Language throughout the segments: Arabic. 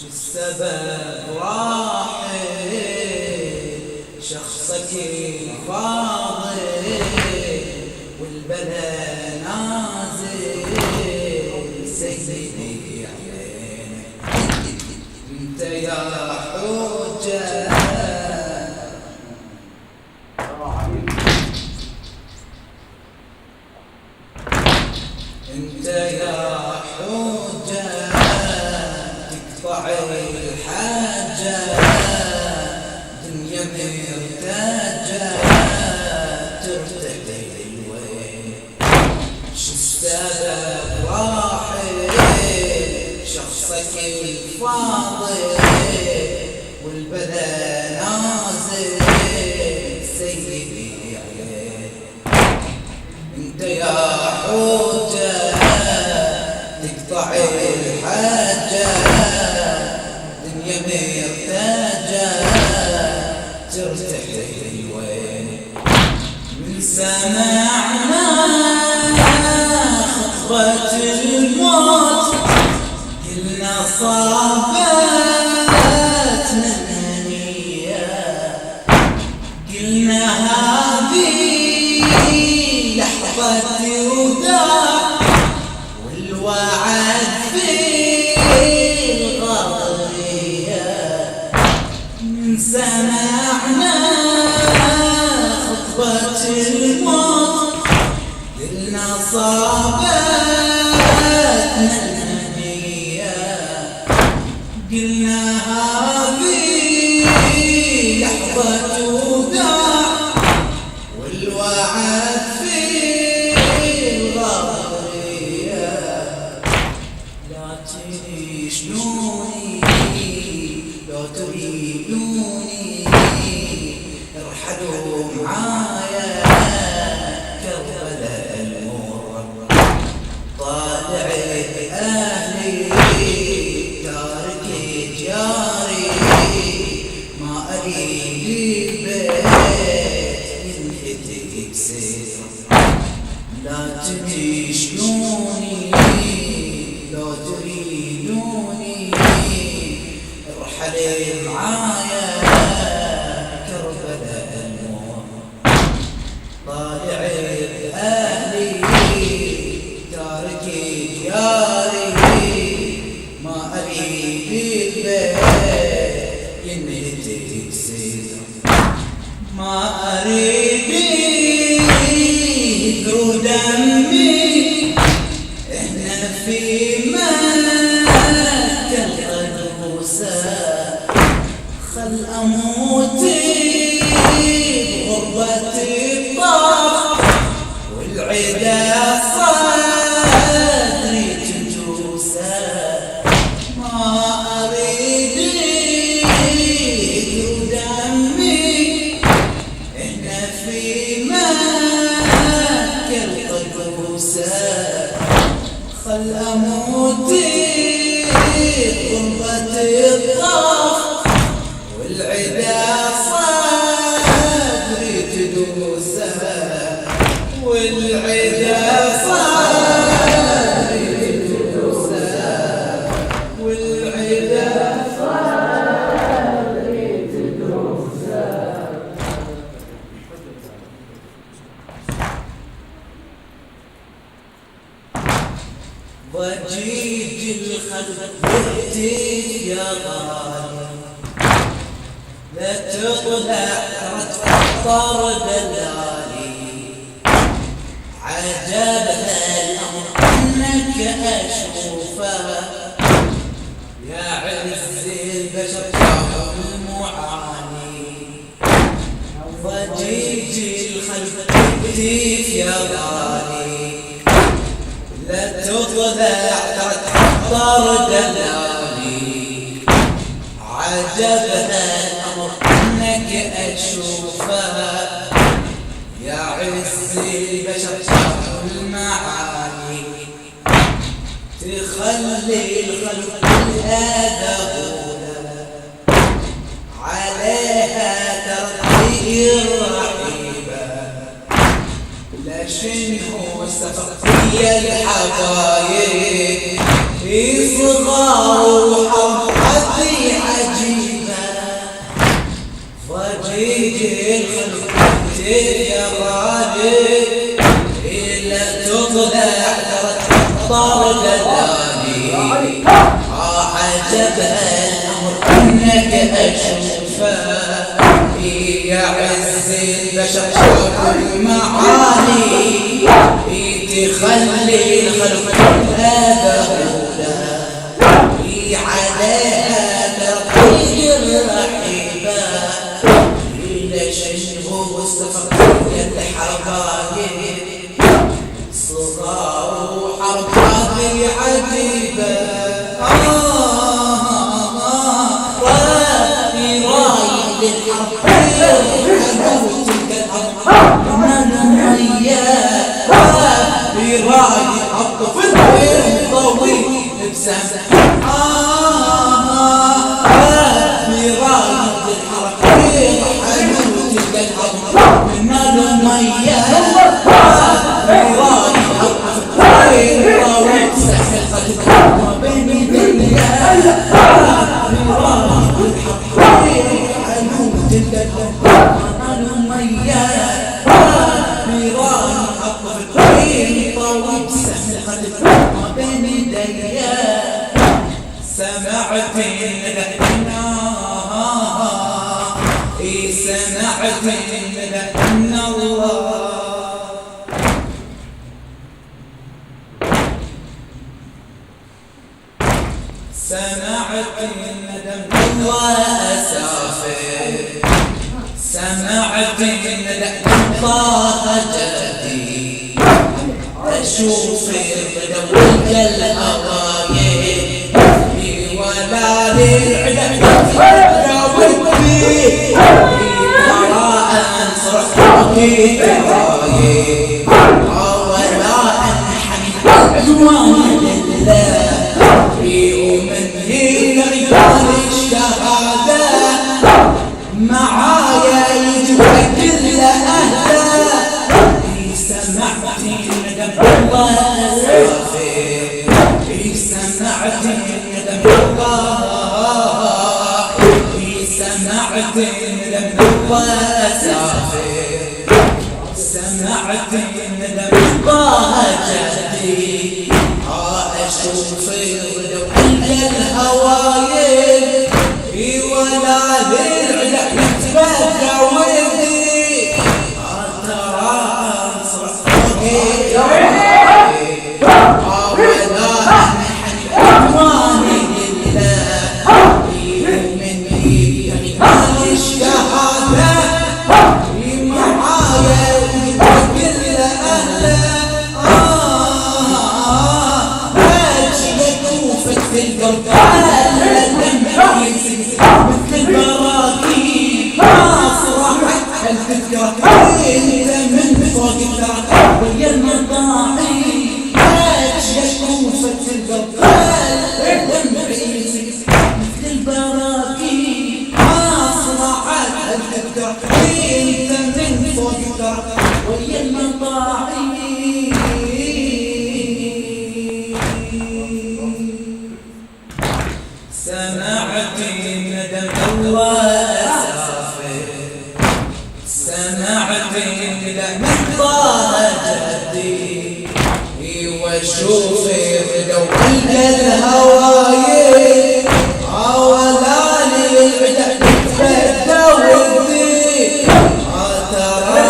السبب راحل شخصك الفاضل والبلا نازل سيدي عينك انت يا حجة انت يا حجة تقطع الحاجة دنيا مرتاجة ترتدي الوين شو السبب راحل شخصك الفاضل والبلا نازل سيدي عينك انت يا حجة تقطع الحاجة دنيا مرتاجة ترتحل وين من سمعنا خطبة الموت كلنا صابتنا النية قلنا هذه لحظة وداع والوعد في الغضرية من سمعنا خطبة الموت قلنا صابتنا النية قلنا هذه لحظة وداع والوعد في الغضرية لا تشنوني لا تريدوني ارحلوا معايا كربلاء المر طالع أهلي تارك جاري ما أريد البيت ينهتك سير لا تشنوني لا تريدوني ارحلي معايا كربلاء المر طالع أهلي تارك دياري ما أريد البيت ينهتك سير ما أريد ذو دمي احنا في مكة القدوسة خل أموت بغربة الطرف والعدا صدري تجوسة ما أريد ذو دمي احنا في مكة القدوسة خل أموت بغربة الطرف والعدا صدري تدوسه والعدا صدري تدوسه والعدا صدري تدوسه ضجيج الخلق يهتف يا غالي لا تطلع تفطر دلالي عجبها الأمر أنك أشوفه يا عز البشر المعاني ضجيج الخلق يهتف يا غالي لا تطلع تفطر دلالي عجبها الأمر أنك أشوفها يا عز البشر المعاني تخلي الخلق الأذى عليها ترضي الرحيبة لا شنو سفق يا الحبايب في صغار وحب عجبها الأمر أنك أشوفه يا عز البشر شوف المعاني تخلي الخلق كلها ذهولا عليها تطير رحيبا ليش هو استفقية الحبايب صغار وحركات عجيبة ربي رايد الحرب حدوث القلب من المياه ربي رايد الطفل طويل بسمع ربي رايد الحرب حدوث القلب من المياه ربي رايد ما بين الدنيا مراد الحقير حنوت القلب أنا المياه مراد الحقير طويل سهم القلب ما بين الدنيا سمعت ندهنا سمعت ندهنا الله سمعت الندم وأسافر سمعت الندم طه جدي أشوف الردم والهوايب ولا للعدم ودي وراء صرحتي رايب ولا أنحني عنوان لله ومن هي رجال الشهادة معايا يجوا كل أهله سمعتي ندم الله أسافر سمعتي ندم الله سمعتي ندم الله أسافر سمعتي ندم الله جدي أشوف الهوايب ولا للعلق نتبدى ودي ترى صرفي ولا نحن أماني لله مني مال الشهادة معايا كل أهله القلب على الدمع مثل البراكين أصرحت هل تذكرك انت من فوق الثرى ويا المطاعي يشوفت القلب على الدمع مثل البراكين أصرحت هل تذكرك انت من فوق الثرى ويا المطاعي سمعت ندم وأسافر سمعت ندم طه جدي واشوف لو الهوايب ولا للعدة تتبدى ودي ترى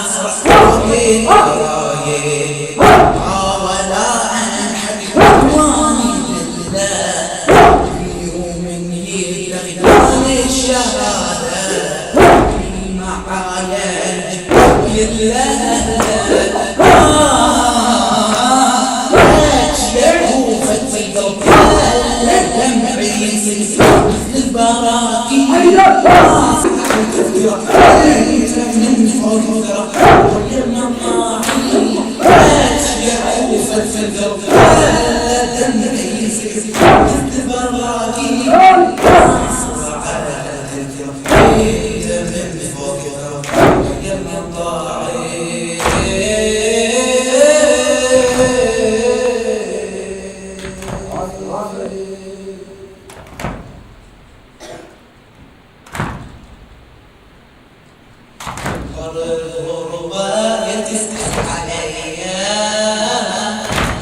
أصرح وكيل رايب ولا أنحب واني لله الشهادة معايا لله شوفت في القلب الدمع ينزل مثل البراكين من فوق الثرى ويا المطاعي شوفت في القلب الدمع ينزل مثل البراكين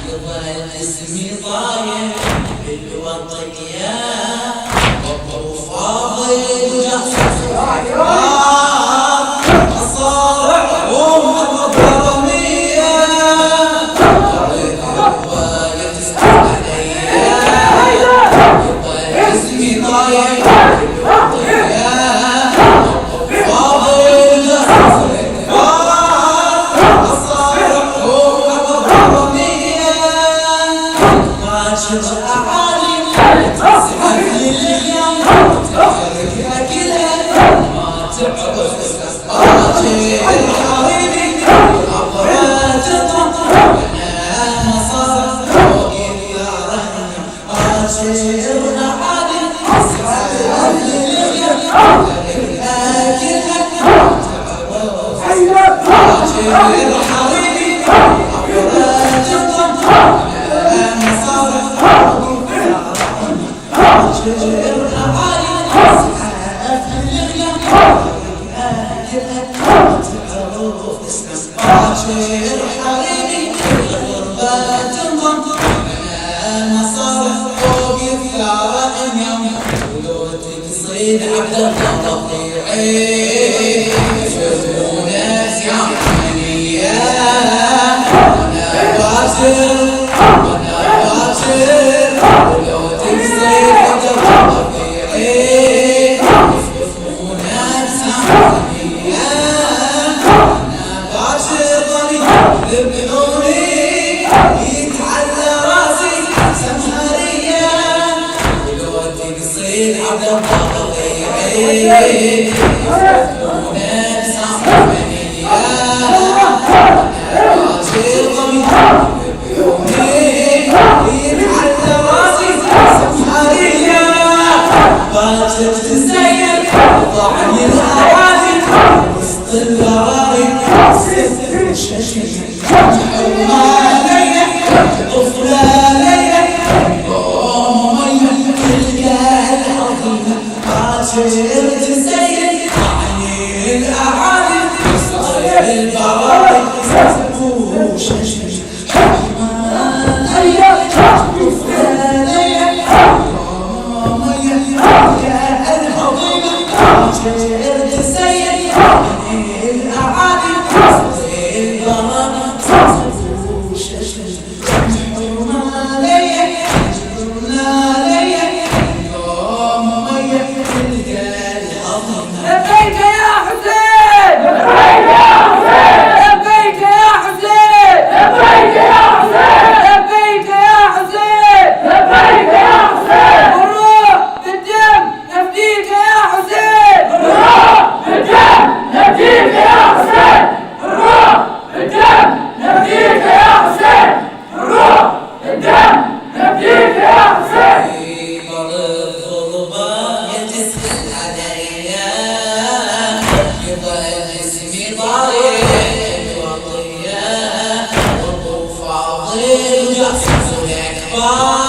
يظل اسمي ضايع بالوطن يا فاضل جاسوس الصالح ومحمد ضرمية ولا تسأل عليا اسمي طايح عبد الطبيعي شوفوا ناس يا حنية وانا باسر ولو تقصيد عبد الطبيعي شوفوا ناس يا حنية وانا باسر ذبحوني يتعلى راسي سمهرية ولو تقصيد عبد الطبيعي وناس عمانية وعاشر ضميوني يتعلى راسي سمحارية باكر تزين طعني الهوادي وسط البراغي سفر الشاشية حرمانية طفلانية أمي تلقى العظيمة باكر تزين طعني الأعادي وسط البراغي سفر الشاشية حرمانية طفلانية أمي تلقى العظيمة باكر تزين طعني الأعادي وسط البراغي لبيك يا حسين لبيك يا حسين لبيك يا حسين لبيك يا حسين لبيك يا حسين لبيك يا حسين بالروح بالدم نفديك يا حسين بالروح بالدم نفديك يا حسين بالروح بالدم نفديك يا حسين بالروح بالدم نفديك يا حسين فاضل جاسوس الأكبر